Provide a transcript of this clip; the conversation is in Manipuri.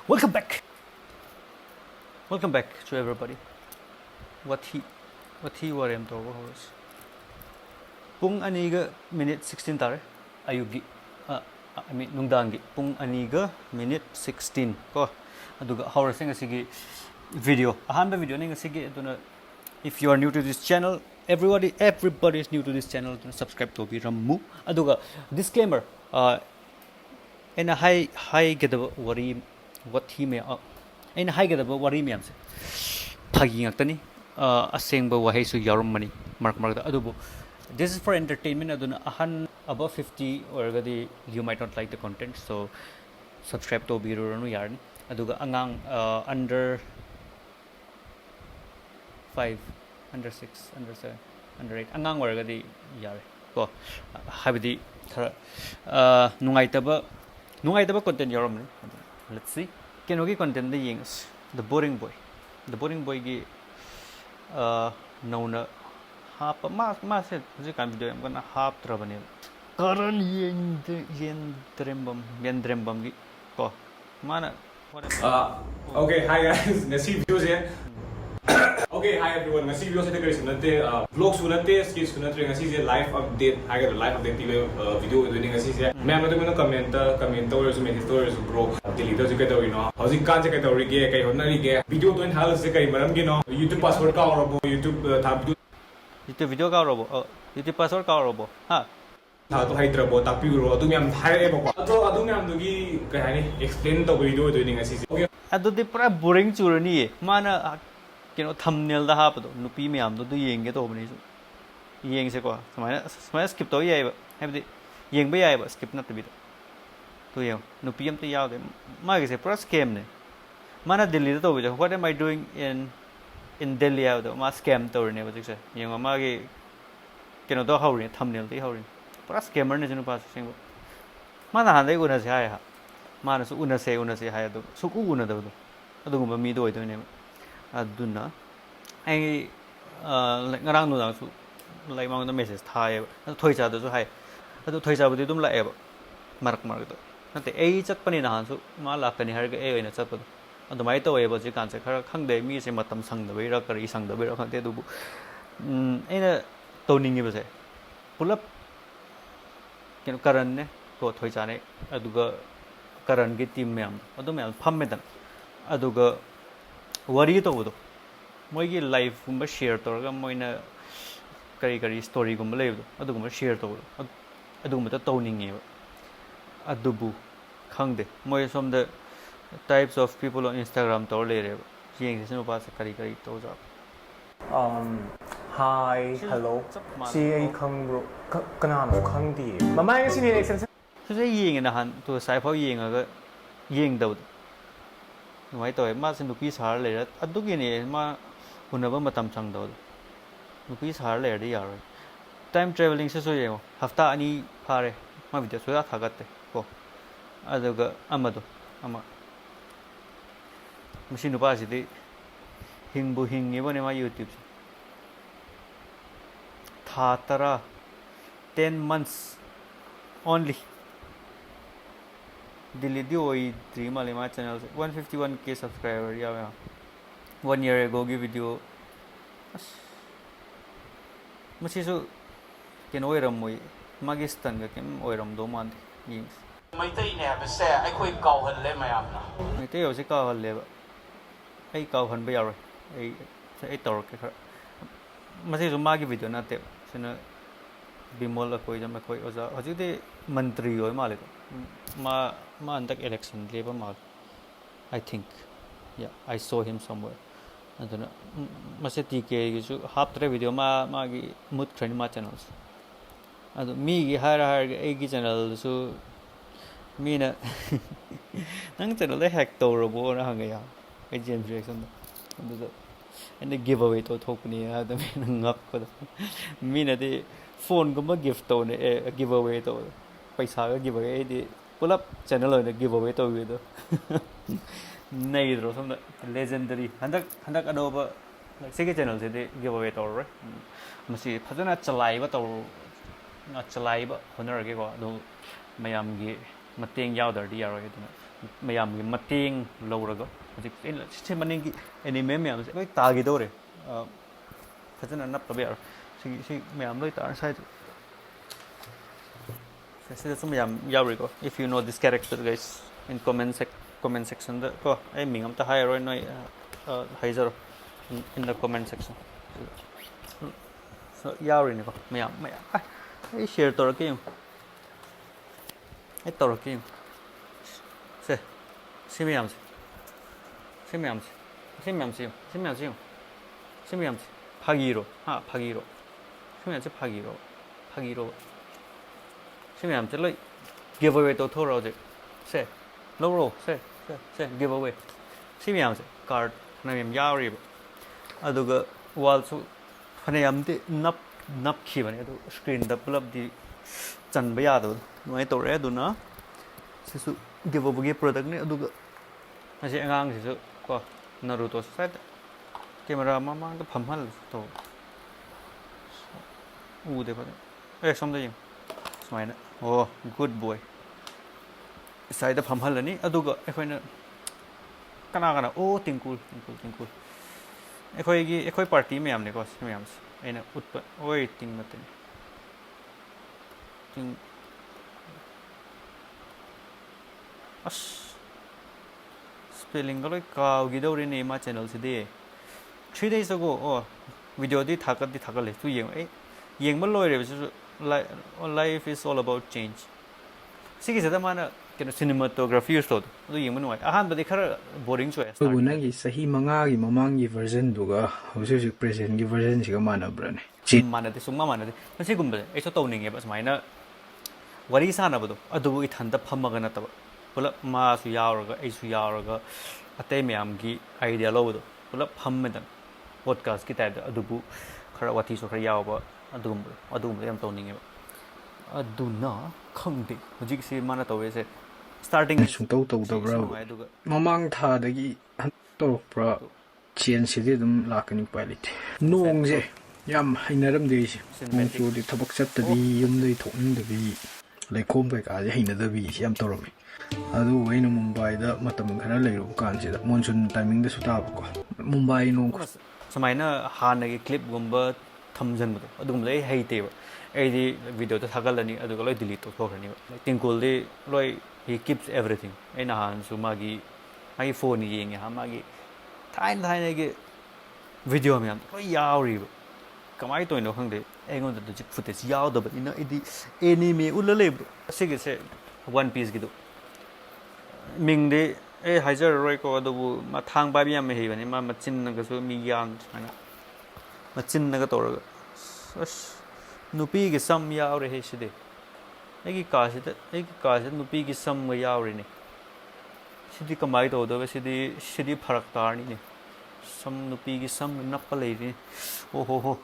Welcome back. Welcome back to everybody. What he were am to horse. Pung aniga minute 16 tare. Ayugi. I mean nungdangi. Pung aniga minute 16 ko. Aduga horse nga sige video. Ahamba video nga sige aduna. If you are new to this channel, everybody is new to this channel. Subscribe to Ramu. Aduga disclaimer. In a high get the worry what he may in high get about worry me am pagi ngakani aseng ba wahay su yarum money mark adubo. This is for entertainment. Aduna ahan above 50 or gadi you might not like the content, so subscribe to biro no yarn. Aduga angang under 5, under 6, under 7, under 8 angang or gadi yare ko habidi nungai taba content yarum. Let's see. Kenogi content the yings the boring boy gi nauna half ma said the video I'm gonna half trouble karan yen drembam gi ko mana okay, hi guys, ngasi views here. Okay, hi everyone. Ngasi views ito guys nate vlog sunate skits sunate ngasi je live update haga live update video doing ngasi je मैं मतलब मैंने comment और जो मेरे stories bro delete जो कहता हूँ ना हाउसिंग कांच कहता हूँ रिगे कहीं होना रिगे video तो इन हाल से कहीं मरम के ना YouTube password का और वो YouTube था video का और वो YouTube password का और वो हाँ था तो हाइट रबो तापी रो तुम याम हाय रे बाबा तो अदुम याम दुगी कहानी explain तो video doing ngasi okay अदु दे पूरा boring चुरनी है माना kino thumbnail da hapado nupi myam do yenge to bani yeng se ko samaya skip to yai ba habdi yeng ba yai ba skip na tabi to yeng nupi am te yaw de ma ge se pura scam ne mana delhi to bi what am I doing in Delhi yaw do ma scam to ne ba se yeng ma ge kino do hawri thumbnail de hawri pura scammer ne jenu pa sing mana han de una se hai ha mana su una se hai do su ku una do adu ba mi do ne aduna ai like ngarang no su like mang the message thai thoi cha do su hai adu thoi cha bu dum la eba mark do nate ai chat pani na han su ma la kani har ga ai na chat do adu mai to eba ji kan se khara khang de mi se matam sang da bai ra kari sang da bai ra khang te du bu ai na to ning ba se pulap ken karan ne ko thoi cha ne adu ga karan gi team myam adu myam pham me dan adu ga worry to do moigi life gumba share to ga moina kari story gumba le do adu gumba share to adu gumba to ningi adubu khangde moi som the types of people on Instagram to le re yeng se no pa se kari to ja hi hello si ai khang bro kana no khang di mamai nga si reaction se yeng na han to sai phau yeng ga yeng do nói tôi mà xin nupi sar le adu gi ne ma unaba matam chang do nupi sar le ri yar time traveling se so ye hafta ani phare ma video so ya thagatte ko aduga amado ama machine nupa si di hingi bone ma YouTube tha tara 10 months only delete oi dream my channel 151k subscriber yeah 1 year ago gi video masi so ken oiram moi magistan ga kem oiram do man yi mai tai ne ba se ai khoi kau han le mayam na mai te yo se ka hal le ba ai kau han ba yar ai ai tor ke khar masi so ma gi video na te sina bimol a koi jam koi oza hoji de mantri oi ma le ma andak election leba ma I think yeah I saw him somewhere aduna mase tk gi su half tre video ma gi mut trend ma channels adu mi gi har ai gi channel su mi na nang channel le hack to ro bo na hang ya ai gen reaction adu and the giveaway to thokni adu mi ngap ko mi na de phone gumba gift to ne giveaway to paisa ga giveaway di pulap channel on giveaway to we do nei dro som legendary handak adoba like sege channel se de giveaway to right masi phajana chalai ba to na chalai ba honor ge ko do mayam gi mateng yaw dar di yaro ge mayam gi mateng lawraga hojik se maning gi anime mayam se loi tagi dore fazana nap tabe si mayam loi tar sai se sum mayam yauri ko if you know this character guys in comment section da ko ai mingam ta hai roi noi haizaro in the comment section so yauri ni ko mayam ai share tor ke ai tor ke se mayam 파기로 파기로 심해서 파기로 심해서 로 giveaway 또 토로지 세 로로 세 giveaway 심해서 card 하나면 야리 아두가 walsu 하나ям데 납 키바네 또 스크린 다 플럽디 짠바 야도 노이 토레 아두나 시수 giveaway product ne aduga 아시 안강 시수 거 나루토 사이트 camera mamang phamhal to de pa e somda ying smaina oh good boy side phamhal ani aduga ekhoina kana oh Tinkcool ekhoi party mayam ne ko mayam aina utpa oi ting mate ting as spelling galoi kaw gidori ne ma channel se de 3 days ago video di thakale tu yeng ba loi re life is all about change sigi se da mana cinematography use to du yeng ba noi ahan ba di khara boring choice bu na gi sahi manga gi mamang gi version duga hosik present gi version siga mana brane mana de summa mana de masi gumba e so to ninge ba smaina wari sana ba do adu i thanda phamaga na ta pula ma su yauraga ai su yauraga ate myam gi idea lo do pula phammedan podcast ki type adubu khara wati so khara yawa adum yam to ninge aduna khangde hojik se mana tawe se starting sung tau da bra mamang tha da gi to pra chen si de dum lakani pilot nong je yam hainaram de si nong chu di thabak chat ta bi yum dei thokning da bi leikhom bai ka je haina da bi yam torami adu waina mumbai da matam khara leiru kan si da monsoon timing da su ta ba ko mumbai nong samaina hanagi clip gumba thamjan bu adum lei heite ba ai video ta thagalani aduga loi delete to thokrani ba Tinkcool de loi he keeps everything aina han su magi phone yeng ha magi thain ge video myam loi yauri ba kamai to no khangde engon da ji footage yaw da ba ina idi anime ulale bro sige se one piece gi do mingde e hajar roi ko adubu ma thang ba biam me hebani ma machin na ga su mi yan ana machin na ga tor as nupi ge sam yaw re he side egi ka se nupi ge sam ga yaw re ne sidi kamai to do sidi pharak tar ni ne sam nupi ge sam nappa le ni oh ho